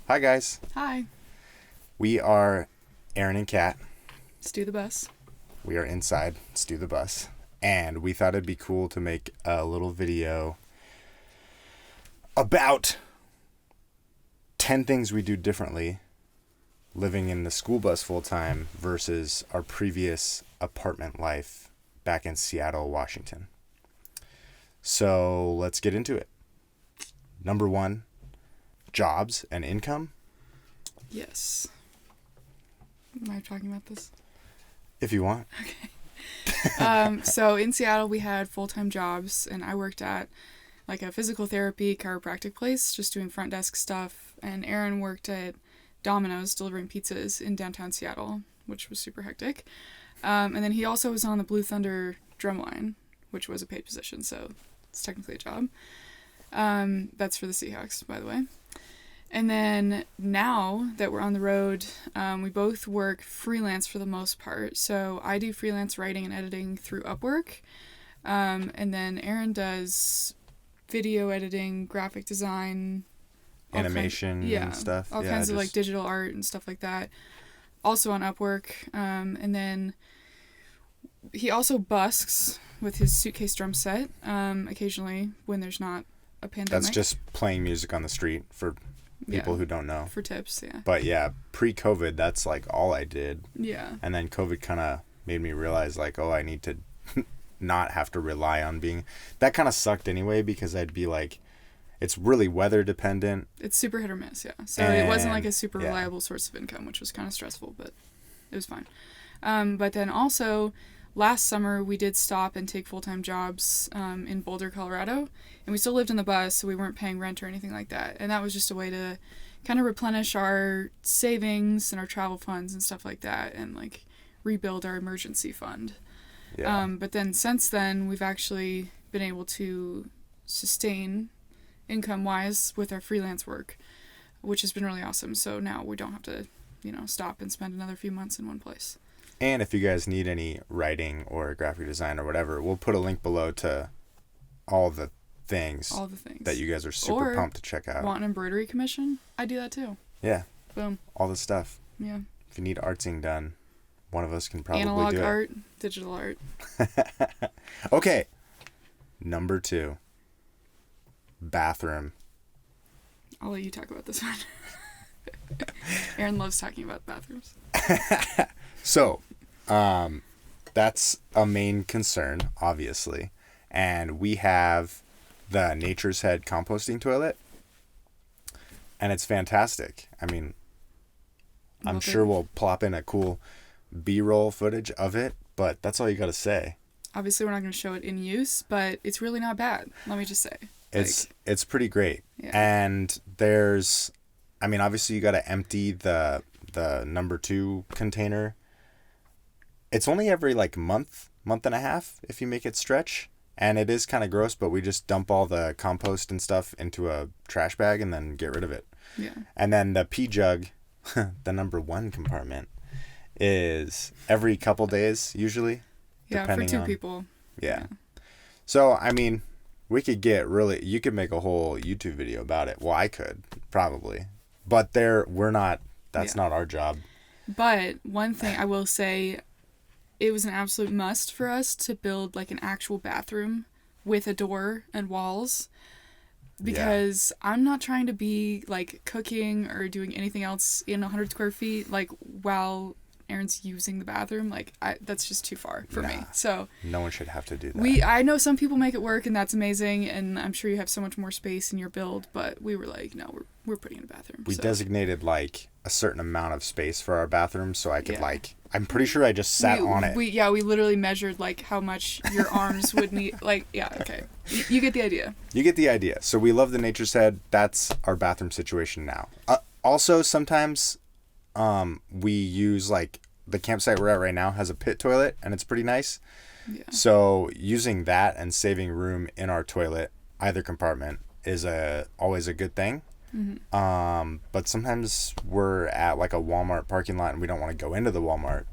Hi, guys. Hi. We are Aaron and Kat. Stu the bus. We are inside Stu the Bus. And we thought it'd be cool to make a little video about 10 things we do differently living in the school bus full time versus our previous apartment life back in Seattle, Washington. So let's get into it. Number 1, jobs and income. Yes. Am I talking about this? If you want. Okay. So in Seattle, we had full-time jobs, and I worked at like a physical therapy chiropractic place, just doing front desk stuff. And Aaron worked at Domino's delivering pizzas in downtown Seattle, which was super hectic. And then he also was on the Blue Thunder drumline, which was a paid position, so it's technically a job. That's for the Seahawks, by the way. And then now that we're on the road, we both work freelance for the most part. So I do freelance writing and editing through Upwork. And then Aaron does video editing, graphic design, Animation and stuff. All kinds of like digital art and stuff like that. Also on Upwork. And then he also busks with his suitcase drum set occasionally when there's not a pandemic. That's just playing music on the street for people who don't know. For tips, yeah. But yeah, pre-COVID, that's like all I did. Yeah. And then COVID kind of made me realize like, I need to not have to rely on being... That kind of sucked anyway because I'd be like, it's really weather dependent. It's super hit or miss, yeah. So it wasn't like a super reliable source of income, which was kind of stressful, but it was fine. But then also... Last summer, we did stop and take full-time jobs in Boulder, Colorado, and we still lived in the bus, so we weren't paying rent or anything like that. And that was just a way to kind of replenish our savings and our travel funds and stuff like that, and like rebuild our emergency fund. Yeah. But then since then, we've actually been able to sustain income-wise with our freelance work, which has been really awesome. So now we don't have to, stop and spend another few months in one place. And if you guys need any writing or graphic design or whatever, we'll put a link below to all the things that you guys are super pumped to check out. Want an embroidery commission? I do that too. Yeah. Boom. All the stuff. Yeah. If you need artsing done, one of us can probably Analog do it. art, digital art. Okay. Number 2. Bathroom. I'll let you talk about this one. Aaron loves talking about bathrooms. So, that's a main concern, obviously. And we have the Nature's Head composting toilet. And it's fantastic. I mean, I'm sure we'll plop in a cool B-roll footage of it, but that's all you got to say. Obviously, we're not going to show it in use, but it's really not bad, let me just say. It's pretty great. Yeah. And obviously you got to empty the number 2 container. It's only every month and a half if you make it stretch. And it is kind of gross, but we just dump all the compost and stuff into a trash bag and then get rid of it. Yeah. And then the pee jug, the number 1 compartment, is every couple days usually. Yeah, for 2 people. Yeah. So, we could you could make a whole YouTube video about it. Well, I could, probably. But that's not our job. But one thing I will say, it was an absolute must for us to build an actual bathroom with a door and walls, because I'm not trying to be cooking or doing anything else in 100 square feet while Aaron's using the bathroom. That's just too far for me. So no one should have to do that. I know some people make it work, and that's amazing, and I'm sure you have so much more space in your build, but we were no, we're putting in a bathroom. We designated a certain amount of space for our bathroom, so I could I'm pretty sure I just sat on it. We literally measured how much your arms would need. Okay. You get the idea. You get the idea. So we love the Nature's Head. That's our bathroom situation now. Also, sometimes we use the campsite we're at right now has a pit toilet, and it's pretty nice. Yeah. So using that and saving room in our toilet, either compartment, is always a good thing. Mm-hmm. But sometimes we're at a Walmart parking lot and we don't want to go into the Walmart.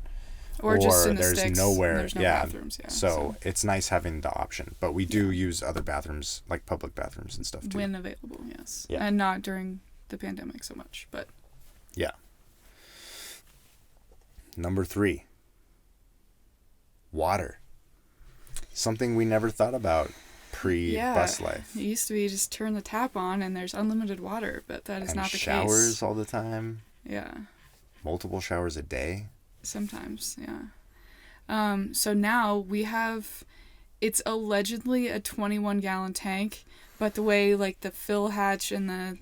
Or just in the there's sticks, nowhere. There's no bathrooms. Yeah. So it's nice having the option. But we do use other bathrooms, public bathrooms and stuff too. When available, yes. Yeah. And not during the pandemic so much, but Yeah. Number 3. Water. Something we never thought about pre-bus life. It used to be just turn the tap on and there's unlimited water, but that is And not the showers case. all the time. Yeah. Multiple showers a day. Sometimes, yeah. So now we have, it's allegedly a 21-gallon tank, but the way like the fill hatch and the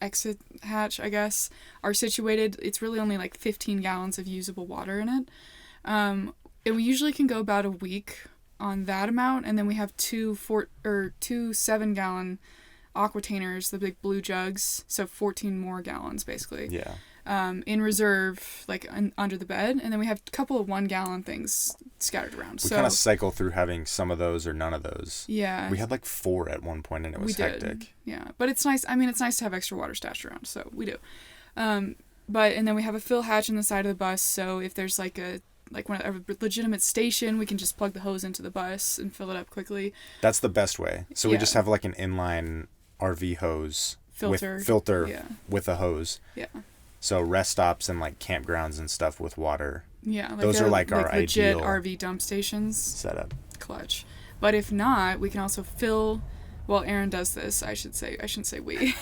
exit hatch, I guess, are situated, it's really only like 15 gallons of usable water in it. And we usually can go about a week on that amount, and then we have two 7-gallon aquatainers, the big blue jugs, so 14 more gallons basically. Yeah. In reserve, like under the bed, and then we have a couple of 1-gallon things scattered around. We kind of cycle through having some of those or none of those. Yeah. We had like 4 at one point, and it was hectic. Yeah, but it's nice. I mean, it's nice to have extra water stashed around, so we do. And then we have a fill hatch in the side of the bus, so if there's like a legitimate station, we can just plug the hose into the bus and fill it up quickly. That's the best way. So we just have like an inline RV hose filter with a hose. Yeah. So rest stops and like campgrounds and stuff with water. Yeah, like those are like our legit ideal RV dump stations setup. Clutch. But if not, we can also fill. Well, Aaron does this. I shouldn't say we.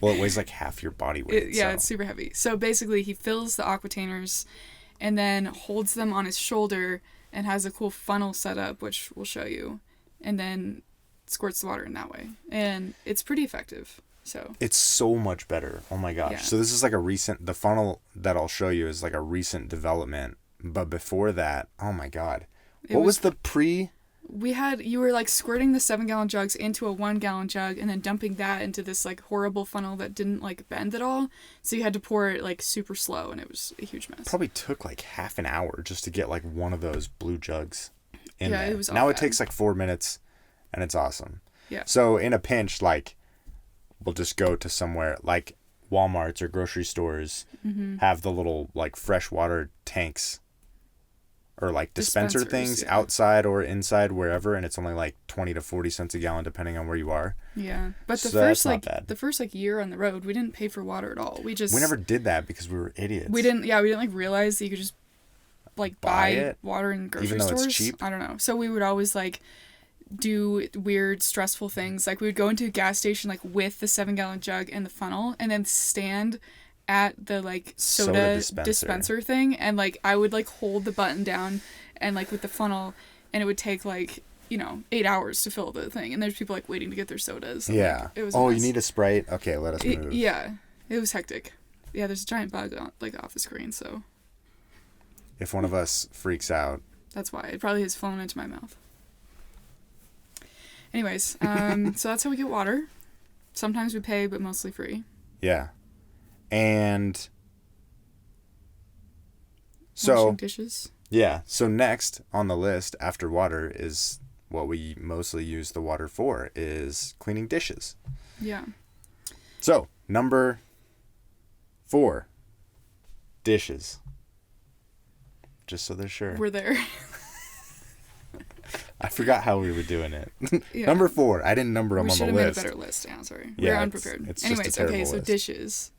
Well, it weighs like half your body weight. It's super heavy. So basically, he fills the aquatainers, and then holds them on his shoulder, and has a cool funnel set up, which we'll show you, and then squirts the water in that way, and it's pretty effective. So it's so much better. Oh my gosh. Yeah. So this is like the funnel that I'll show you is like a recent development. But before that, oh my God. What was the you were like squirting the 7-gallon jugs into a 1-gallon jug and then dumping that into this like horrible funnel that didn't like bend at all. So you had to pour it like super slow, and it was a huge mess. Probably took like half an hour just to get like one of those blue jugs in there. It was now it takes like 4 minutes, and it's awesome. Yeah. So in a pinch, like, we'll just go to somewhere like Walmart's or grocery stores, have the little like freshwater tanks or like dispenser things outside or inside, wherever, and it's only like 20 to 40 cents a gallon depending on where you are. Yeah. But the first year on the road, we didn't pay for water at all. We never did that because we were idiots. We didn't like realize that you could just like buy water in grocery even though stores. It's cheap. I don't know. So we would always like do weird stressful things, like we would go into a gas station like with the 7-gallon jug and the funnel, and then stand at the like soda dispenser thing, and like I would like hold the button down and like with the funnel, and it would take like 8 hours to fill the thing, and there's people like waiting to get their sodas, and, yeah like, it was you need a Sprite? Okay, let us move. It was hectic. There's a giant bug off the screen, so if one of us freaks out, that's why it probably has flown into my mouth. Anyways, so that's how we get water. Sometimes we pay, but mostly free. Yeah. And so washing dishes. Yeah. So next on the list after water is what we mostly use the water for, is cleaning dishes. Yeah. So, number 4, dishes. Just so they're sure. We're there. I forgot how we were doing it. Yeah. Number 4. I didn't number them on the list. We should have made a better list. Yeah, sorry. Yeah, we're unprepared. It's Anyways, just a terrible so list. dishes.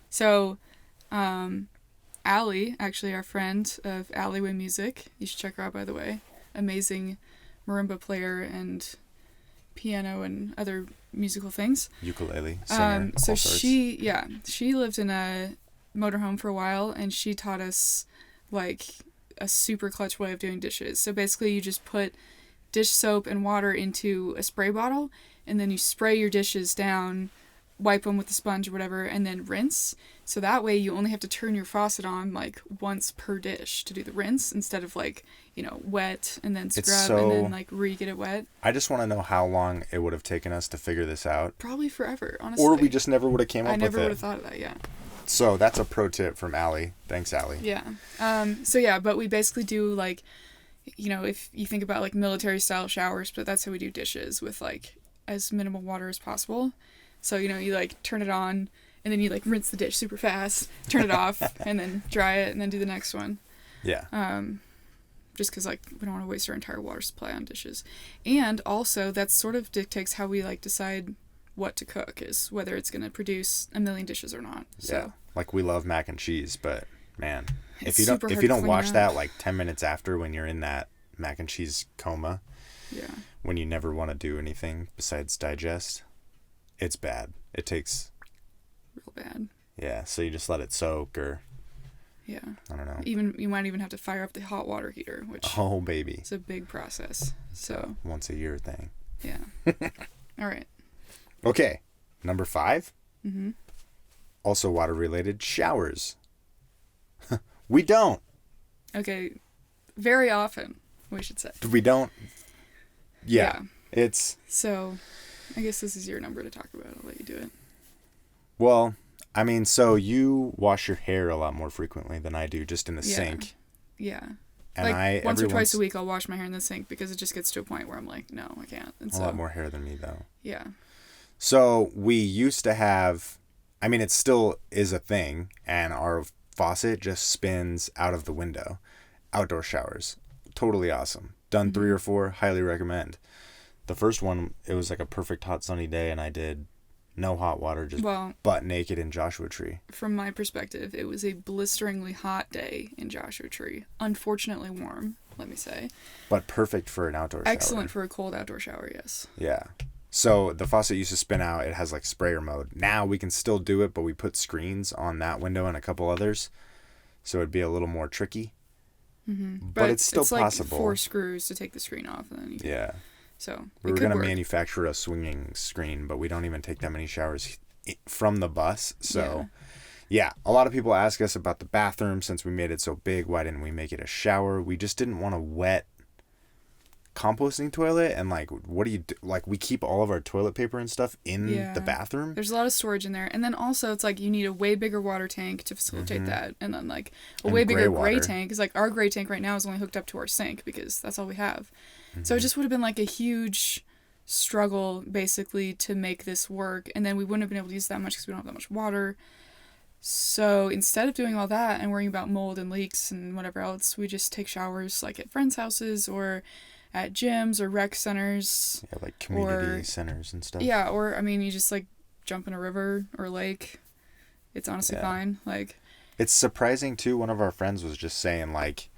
So, Allie, actually our friend of Alleyway Music, you should check her out, by the way. Amazing marimba player and piano and other musical things. Ukulele, singer, so all sorts. she lived in a motorhome for a while, and she taught us like a super clutch way of doing dishes. So basically you just put dish soap and water into a spray bottle, and then you spray your dishes down, wipe them with a sponge or whatever, and then rinse. So that way you only have to turn your faucet on like once per dish to do the rinse, instead of like, wet and then scrub and then like get it wet. I just want to know how long it would have taken us to figure this out. Probably forever, honestly. Or we just never would have came up with it. I never would have thought of that, yeah. So that's a pro tip from Allie. Thanks, Allie. Yeah. But we basically do like, if you think about like military style showers, but that's how we do dishes, with like as minimal water as possible. So, you like turn it on, and then you like rinse the dish super fast, turn it off, and then dry it, and then do the next one. Yeah. Just because like we don't want to waste our entire water supply on dishes. And also that sort of dictates how we like decide what to cook, is whether it's going to produce a million dishes or not. So. Yeah. Like, we love mac and cheese, but man, It's if super you hard to don't clean watch up. that like 10 minutes after, when you're in that mac and cheese coma, Yeah. when you never want to do anything besides digest, it's bad. It takes, Real bad. yeah, so you just let it soak, or Yeah. I don't know. Even you might even have to fire up the hot water heater, which Oh, baby. is a big process. So, Once a year thing. yeah. All right. Okay. Number 5. Mm-hmm. Also water related, showers. We don't. Okay. Very often, we should say. We don't. Yeah. It's, So, I guess this is your number to talk about. I'll let you do it. well, I mean, so you wash your hair a lot more frequently than I do, just in the Yeah. sink. Yeah. And like once or every twice a week, I'll wash my hair in the sink because it just gets to a point where I'm like, no, I can't. And A so, lot more hair than me, though. yeah. So we used to have, I mean, it still is a thing, and our faucet just spins out of the window. Outdoor showers. Totally awesome. Done 3 or 4, highly recommend. The first one, it was like a perfect hot sunny day, and I did no hot water, just Well, butt naked in Joshua Tree. from my perspective, it was a blisteringly hot day in Joshua Tree. Unfortunately warm, let me say. But perfect for an outdoor shower. Excellent for a cold outdoor shower, yes. Yeah. So the faucet used to spin out. It has like sprayer mode. Now we can still do it, but we put screens on that window and a couple others. So it'd be a little more tricky. Mm-hmm. But it's still possible. Like 4 screws to take the screen off, and then you Yeah. So We it were could going to work. manufacture a swinging screen, but we don't even take that many showers from the bus. So, yeah, a lot of people ask us about the bathroom since we made it so big. Why didn't we make it a shower? We just didn't want a wet composting toilet. And, like, what do you do? Like, we keep all of our toilet paper and stuff in Yeah. the bathroom. There's a lot of storage in there, and then also it's like you need a way bigger water tank to facilitate that, and then like a And way bigger gray gray water. tank. Because like our gray tank right now is only hooked up to our sink because that's all we have. So it just would have been like a huge struggle basically to make this work, and then we wouldn't have been able to use that much because we don't have that much water. So instead of doing all that and worrying about mold and leaks and whatever else, we just take showers like at friends' houses or at gyms or rec centers. Yeah, like community Or- centers and stuff. Yeah, or I mean, you just like jump in a river or lake. It's honestly Yeah. fine. Like, It's surprising, too. One of our friends was just saying, like,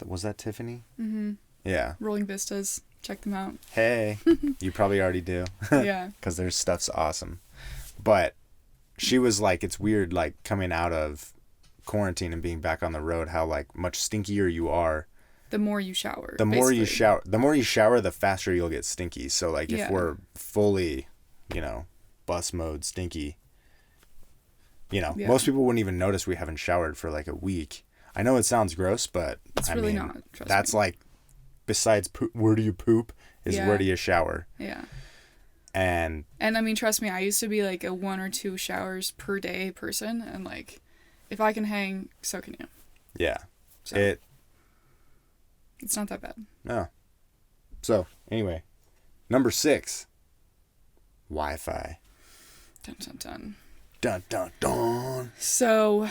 was that Tiffany? mm-hmm. Yeah. Rolling Vistas, check them out. Hey, you probably already do. Yeah, Because their stuff's awesome. But she was like, it's weird, like, coming out of quarantine and being back on the road, how, like, much stinkier you are. the more you shower. The more you basically. shower, the faster you'll get stinky. So, like, if Yeah. we're fully, bus mode stinky, Yeah. most people wouldn't even notice we haven't showered for, like, a week. I know it sounds gross, but It's I really mean, not. Trust that's me. like, besides poop, where do you poop is Yeah. where do you shower. Yeah. And And I mean, trust me, I used to be like a 1 or 2 showers per day person, and like, if I can hang, so can you. yeah, So it's not that bad. no. So anyway, number 6, Wi-Fi. Dun dun dun. Dun dun dun. So,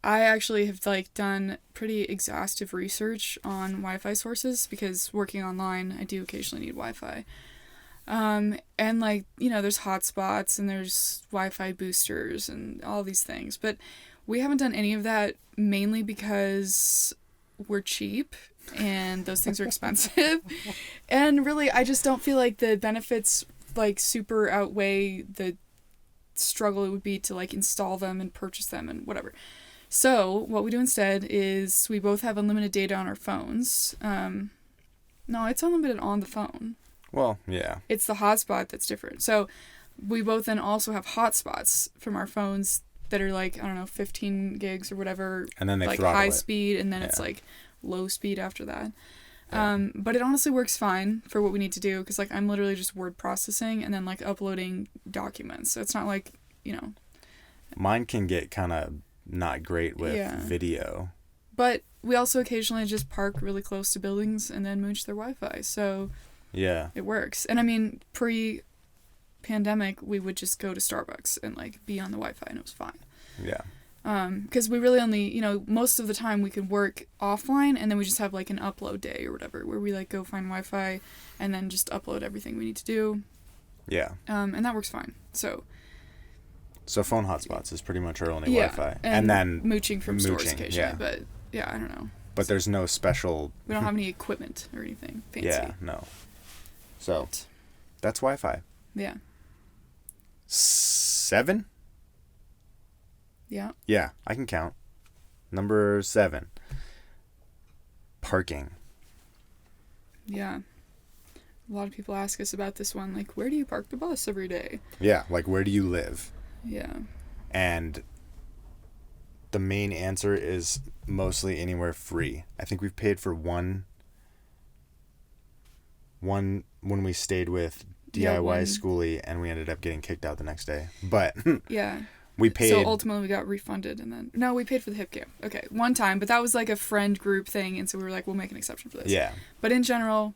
I actually have like done pretty exhaustive research on Wi-Fi sources because working online, I do occasionally need Wi-Fi. And like, there's hotspots and there's Wi-Fi boosters and all these things, but we haven't done any of that mainly because we're cheap and those things are expensive. And really, I just don't feel like the benefits like super outweigh the struggle it would be to like install them and purchase them and whatever. So what we do instead is we both have unlimited data on our phones. No, it's unlimited on the phone. Well, yeah. It's the hotspot that's different. So we both then also have hotspots from our phones that are like, I don't know, 15 gigs or whatever. And then they like throttle high it. speed, and then it's Yeah. like low speed after that. Yeah. But it honestly works fine for what we need to do because like I'm literally just word processing and then like uploading documents. So it's not like, Mine can get kind of not great with Yeah. video. But we also occasionally just park really close to buildings and then mooch their Wi-Fi. So Yeah. it works. And I mean, pre-pandemic, we would just go to Starbucks and like be on the Wi-Fi and it was fine. Yeah. Because we really only, most of the time we can work offline and then we just have like an upload day or whatever where we like go find Wi-Fi and then just upload everything we need to do. Yeah. And that works fine. So phone hotspots is pretty much our only yeah, Wi-Fi. and then mooching from stores mooching, occasionally. yeah. But yeah, I don't know. But there's no special... We don't have any equipment or anything fancy. Yeah, no. So, that's Wi-Fi. Yeah. 7? Yeah. Yeah, I can count. Number 7. Parking. Yeah. A lot of people ask us about this one, like, where do you park the bus every day? Yeah, like, where do you live? Yeah. And the main answer is mostly anywhere free. I think we've paid for one when we stayed with DIY Schoolie, and we ended up getting kicked out the next day. But yeah. We paid... So ultimately we got refunded, and then... No, we paid for the hip camp. Okay, one time, but that was like a friend group thing, and so we were like, we'll make an exception for this. Yeah. But in general,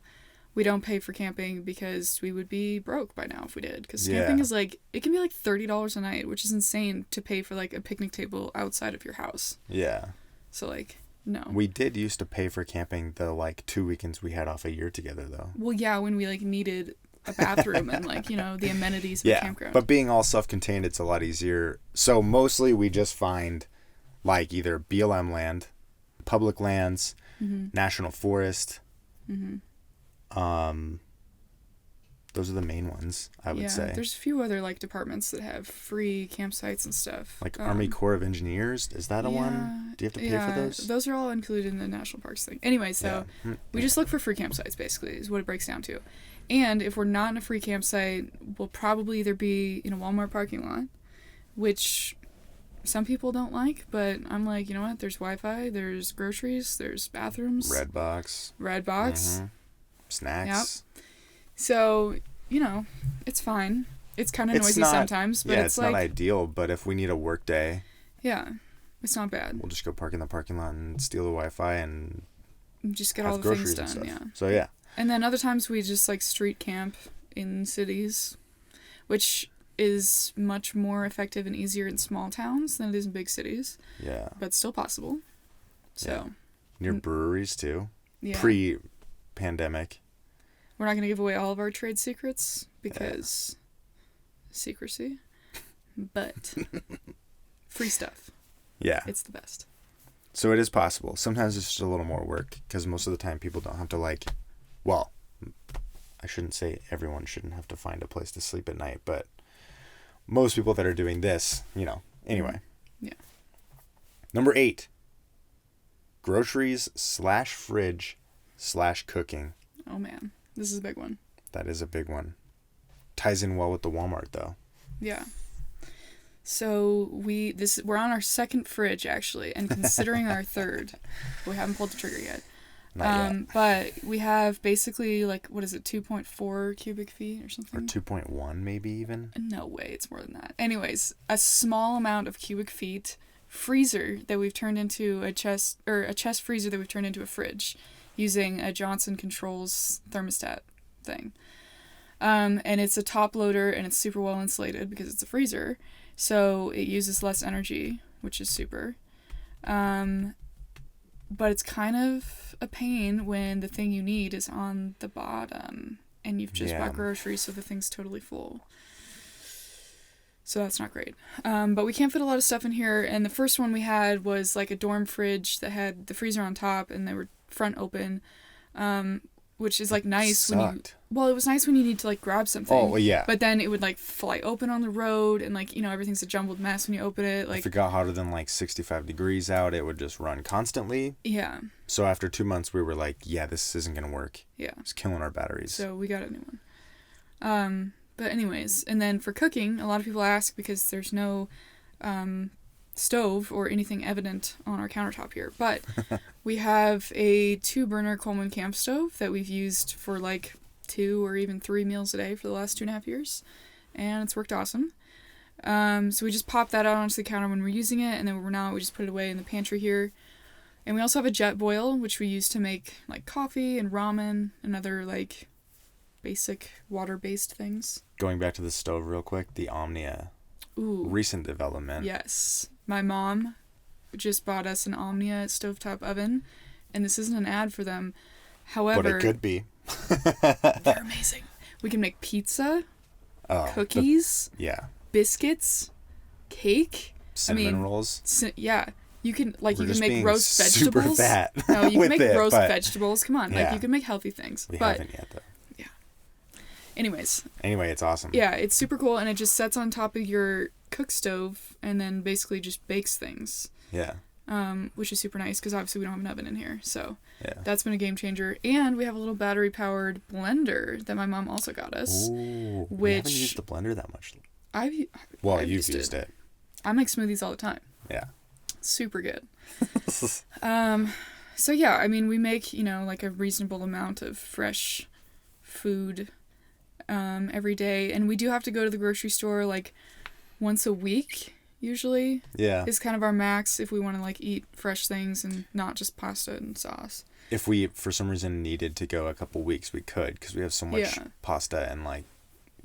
we don't pay for camping because we would be broke by now if we did. Because camping is like... It can be like $30 a night, which is insane to pay for like a picnic table outside of your house. Yeah. So like, no. We did used to pay for camping the like 2 weekends we had off a year together, though. Well, yeah, when we like needed a bathroom and like, you know, the amenities of a campground. But being all self-contained, it's a lot easier. So mostly we just find like either BLM land, public lands, national forest. Those are the main ones, I would say. There's a few other like departments that have free campsites and stuff. Like Army Corps of Engineers, is that a one? Do you have to pay for those? Those are all included in the national parks thing. Anyway, so we just look for free campsites basically is what it breaks down to. And if we're not in a free campsite, we'll probably either be in a Walmart parking lot, which some people don't like, but I'm like, you know what? There's Wi-Fi, there's groceries, there's bathrooms. Redbox. Snacks. Yep. So, you know, it's fine. It's kind of noisy sometimes, but it's like... not ideal, but if we need a work day... Yeah, it's not bad. We'll just go park in the parking lot and steal the Wi-Fi and... Just get all the things done, yeah. So, yeah. And then other times we just, like, street camp in cities, which is much more effective and easier in small towns than it is in big cities. Yeah. But still possible. So... Yeah. Near breweries, too. Yeah. Pre-pandemic. We're not going to give away all of our trade secrets because secrecy, but free stuff. Yeah. It's the best. So it is possible. Sometimes it's just a little more work because most of the time people don't have to like, well, I shouldn't say everyone shouldn't have to find a place to sleep at night, but most people that are doing this, you know, anyway. Yeah. Number 8, groceries / fridge / cooking. Oh man. This is a big one. That is a big one. Ties in well with the Walmart, though. Yeah. So we're on our second fridge, actually, and considering our third. We haven't pulled the trigger yet. Not yet. But we have basically, like, what is it, 2.4 cubic feet or something? Or 2.1, maybe even? No way, it's more than that. Anyways, a small amount of cubic feet freezer that we've turned into a chest freezer that we've turned into a fridge, using a Johnson Controls thermostat thing. And it's a top loader, and it's super well insulated because it's a freezer, so it uses less energy, which is super. But it's kind of a pain when the thing you need is on the bottom, and you've just bought groceries, so the thing's totally full. So that's not great. But we can't fit a lot of stuff in here, and the first one we had was like a dorm fridge that had the freezer on top, and they were front open, which is like nice when you... Well, it was nice when you need to like grab something. Oh, well, yeah. But then it would like fly open on the road, and like, you know, everything's a jumbled mess when you open it. Like, if it got hotter than like 65 degrees out, it would just run constantly. Yeah. So after 2 months, we were like, yeah, this isn't going to work. Yeah. It's killing our batteries. So we got a new one. But anyways, and then for cooking, a lot of people ask because there's no stove or anything evident on our countertop here. But we have a 2-burner Coleman camp stove that we've used for like 2 or even 3 meals a day for the last 2.5 years. And it's worked awesome. So we just pop that out onto the counter when we're using it, and then when we're not, we just put it away in the pantry here. And we also have a jet boil, which we use to make like coffee and ramen and other like basic water-based things. Going back to the stove real quick, the Omnia. Ooh. Recent development. Yes. My mom just bought us an Omnia stovetop oven, and this isn't an ad for them. However... But it could be. They're amazing. We can make pizza Oh, cookies, yeah. biscuits, cake. Cinnamon rolls. Yeah. You can We're you can just make being roast super vegetables. fat No, you can with make it, roast but vegetables. Come on, yeah. you can make healthy things. We but haven't yet, though. anyways, Anyway, it's awesome. yeah, it's super cool, and it just sets on top of your cook stove, and then basically just bakes things. Yeah. Which is super nice because obviously we don't have an oven in here, so Yeah. that's been a game changer. And we have a little battery powered blender that my mom also got us. Ooh, we which haven't used the blender that much. I've You've used it. I make smoothies all the time. Yeah. Super good. So yeah, I mean, we make, like a reasonable amount of fresh food every day, and we do have to go to the grocery store like once a week usually. Yeah. Is kind of our max if we want to like eat fresh things and not just pasta and sauce. If we for some reason needed to go a couple weeks, we could, because we have so much pasta and like.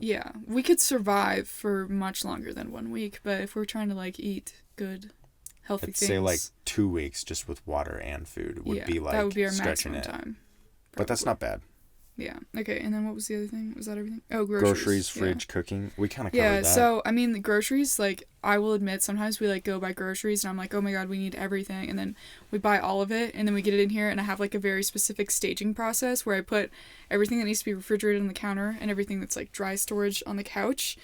Yeah, we could survive for much longer than 1 week, but if we're trying to like eat good, healthy I'd things, say like 2 weeks just with water and food would be like that would be our stretching maximum it. time. But that's not bad. Yeah. Okay. And then what was the other thing? Was that everything? Oh, Groceries, fridge, cooking. We kind of covered that. So I mean, the groceries. Like, I will admit, sometimes we like go buy groceries, and I'm like, oh my god, we need everything, and then we buy all of it, and then we get it in here, and I have like a very specific staging process where I put everything that needs to be refrigerated on the counter and everything that's like dry storage on the couch,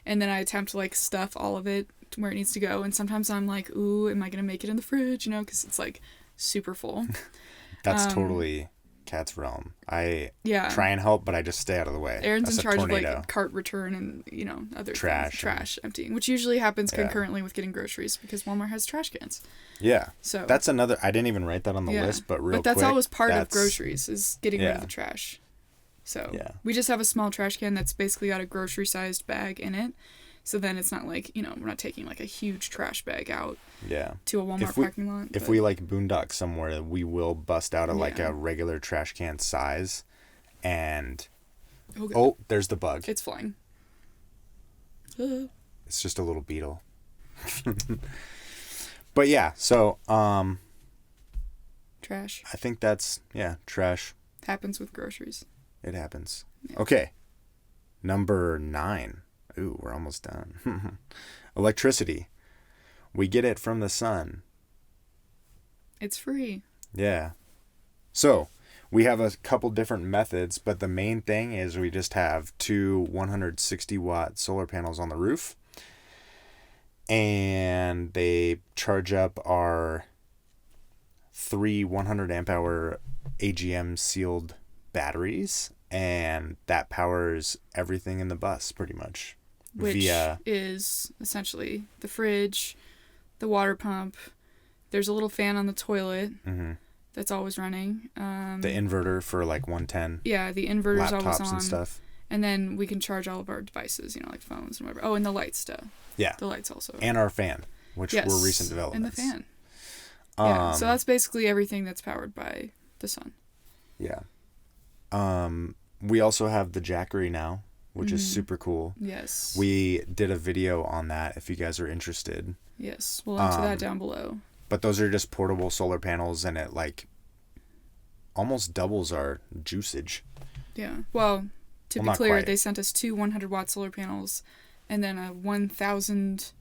and then I attempt to like stuff all of it to where it needs to go. And sometimes I'm like, ooh, am I gonna make it in the fridge? Because it's like super full. That's totally Kat's realm. I try and help, but I just stay out of the way. Aaron's That's in charge tornado. of like cart return and other trash emptying, which usually happens concurrently with getting groceries because Walmart has trash cans. Yeah. So that's another. I didn't even write that on the list, but that's quick, always part of groceries is getting rid of the trash. So we just have a small trash can that's basically got a grocery sized bag in it. So then it's not like, we're not taking like a huge trash bag out to a Walmart parking lot. If we like boondock somewhere, we will bust out like a regular trash can size. And, there's the bug. It's flying. It's just a little beetle. But yeah, so, trash. I think that's, trash. Happens with groceries. It happens. Yeah. Okay. Number 9. Ooh, we're almost done. Electricity. We get it from the sun. It's free. Yeah. So, we have a couple different methods, but the main thing is we just have 2 160-watt solar panels on the roof. And they charge up our 3 100-amp-hour AGM sealed batteries. And that powers everything in the bus, pretty much. Which is essentially the fridge, the water pump. There's a little fan on the toilet that's always running. The inverter for like 110. Yeah, the inverter's always on. Laptops and stuff. And then we can charge all of our devices, like phones and whatever. Oh, and the lights stuff. Yeah. The lights also. And our fan, which were recent developments. And the fan. Yeah, so that's basically everything that's powered by the sun. Yeah. We also have the Jackery now, which is super cool. Yes. We did a video on that if you guys are interested. Yes, we'll link to that down below. But those are just portable solar panels, and it like almost doubles our juicage. Yeah. Well, to be clear, they sent us 2 100-watt solar panels and then a 1,000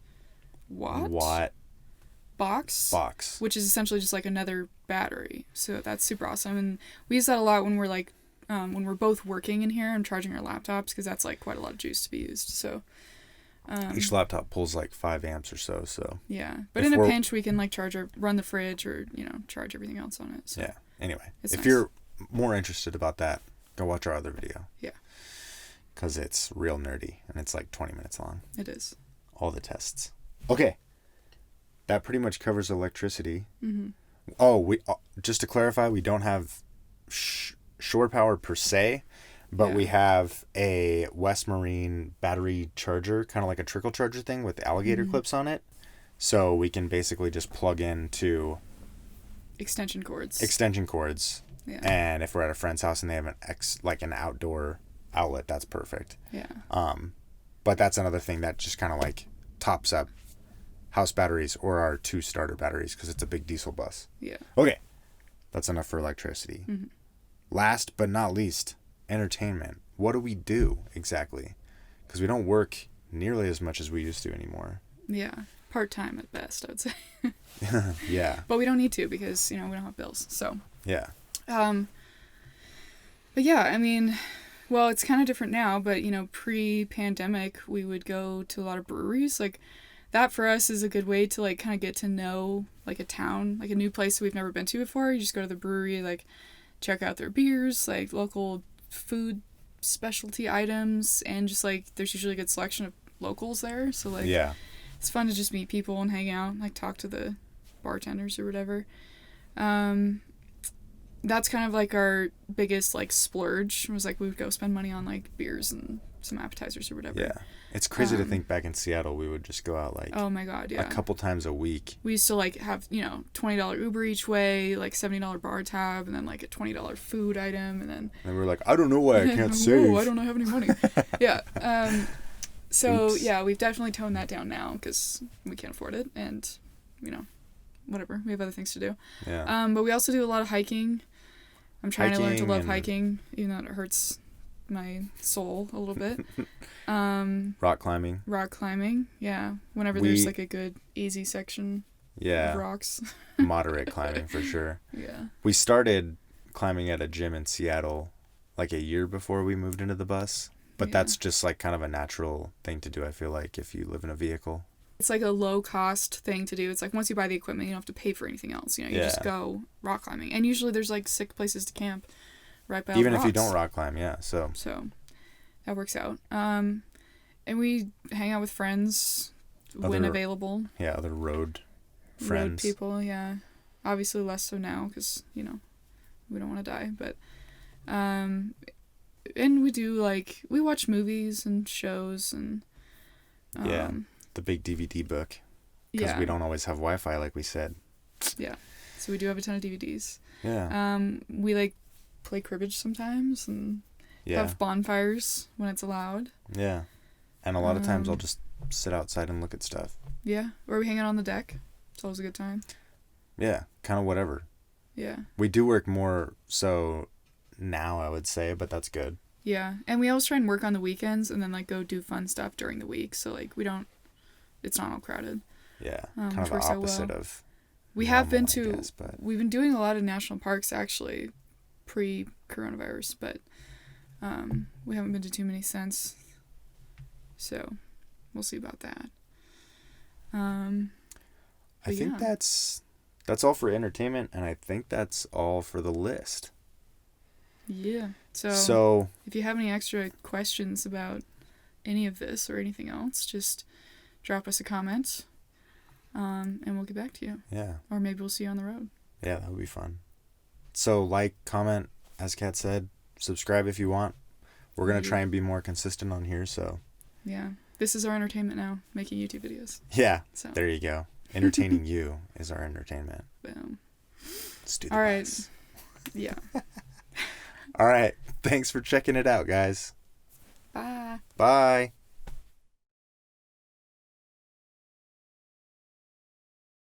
watt box, which is essentially just like another battery. So that's super awesome, and we use that a lot when we're like when we're both working in here and charging our laptops, because that's like quite a lot of juice to be used. So each laptop pulls like 5 amps or so. So yeah, but in a pinch we can like run the fridge or charge everything else on it. So yeah. Anyway, if nice. You're more interested about that, go watch our other video. Yeah. Because it's real nerdy and it's like 20 minutes long. It is. All the tests. Okay. That pretty much covers electricity. Mm-hmm. Oh, we just to clarify, we don't have shore power per se, but we have a West Marine battery charger, kind of like a trickle charger thing with alligator clips on it. So we can basically just plug into extension cords. Yeah. And if we're at a friend's house and they have an outdoor outlet, that's perfect. Yeah. But that's another thing that just kind of like tops up house batteries or our 2 starter batteries, because it's a big diesel bus. Yeah. Okay. That's enough for electricity. Mm-hmm. Last but not least, entertainment. What do we do exactly? because we don't work nearly as much as we used to anymore. Yeah. Part-time at best, I would say. Yeah. But we don't need to because, we don't have bills. So. Yeah. But yeah, I mean, well, it's kind of different now, but, pre-pandemic, we would go to a lot of breweries. Like, that for us is a good way to, like, kind of get to know, like, a town, like, a new place that we've never been to before. You just go to the brewery, like, check out their beers, like, local food specialty items, and just, like, there's usually a good selection of locals there. So, like, Yeah. it's fun to just meet people and hang out, like, talk to the bartenders or whatever. That's kind of like our biggest like splurge was like we would go spend money on like beers and some appetizers or whatever. Yeah. It's crazy to think back in Seattle we would just go out like oh my god, yeah, a couple times a week. We used to like have $20 Uber each way, like $70 bar tab, and then like a $20 food item, and we were like, I don't know why I can't save. Whoa, I don't have any money. Yeah. So Oops. yeah, we've definitely toned that down now because we can't afford it, and whatever, we have other things to do. Yeah. But we also do a lot of hiking. I'm trying to learn to love hiking, even though it hurts my soul a little bit. Rock climbing. Rock climbing, yeah. Whenever there's like a good easy section of rocks. Moderate climbing for sure. Yeah. We started climbing at a gym in Seattle like a year before we moved into the bus. But that's just like kind of a natural thing to do, I feel like, if you live in a vehicle. It's like a low cost thing to do. It's like once you buy the equipment, you don't have to pay for anything else. You just go rock climbing. And usually there's like sick places to camp right by all the Even if rocks. you don't rock climb, yeah. So that works out. And we hang out with friends when available. Yeah, other road friends. Road people, yeah. Obviously less so now because, we don't want to die. But, and we do we watch movies and shows and, the big DVD book. Because we don't always have Wi-Fi, like we said. Yeah. So we do have a ton of DVDs. Yeah. We play cribbage sometimes and have bonfires when it's allowed. Yeah. And a lot of times I'll just sit outside and look at stuff. Yeah. Or we hang out on the deck. It's always a good time. Yeah. Kind of whatever. Yeah. We do work more so now, I would say, but that's good. Yeah. And we always try and work on the weekends and then go do fun stuff during the week. So it's not all crowded. Yeah. Kind of the opposite of we normal, have been to, I guess, but we've been doing a lot of national parks actually pre-coronavirus, but we haven't been to too many since. So we'll see about that. I think that's all for entertainment, and I think that's all for the list. Yeah. So if you have any extra questions about any of this or anything else, just drop us a comment, and we'll get back to you. Yeah. Or maybe we'll see you on the road. Yeah, that would be fun. So comment, as Kat said, subscribe if you want. We're going to try and be more consistent on here, so. Yeah. This is our entertainment now, making YouTube videos. Yeah. So. There you go. Entertaining you is our entertainment. Boom. Let's do the All best. Right. Yeah. All right. Thanks for checking it out, guys. Bye. Bye.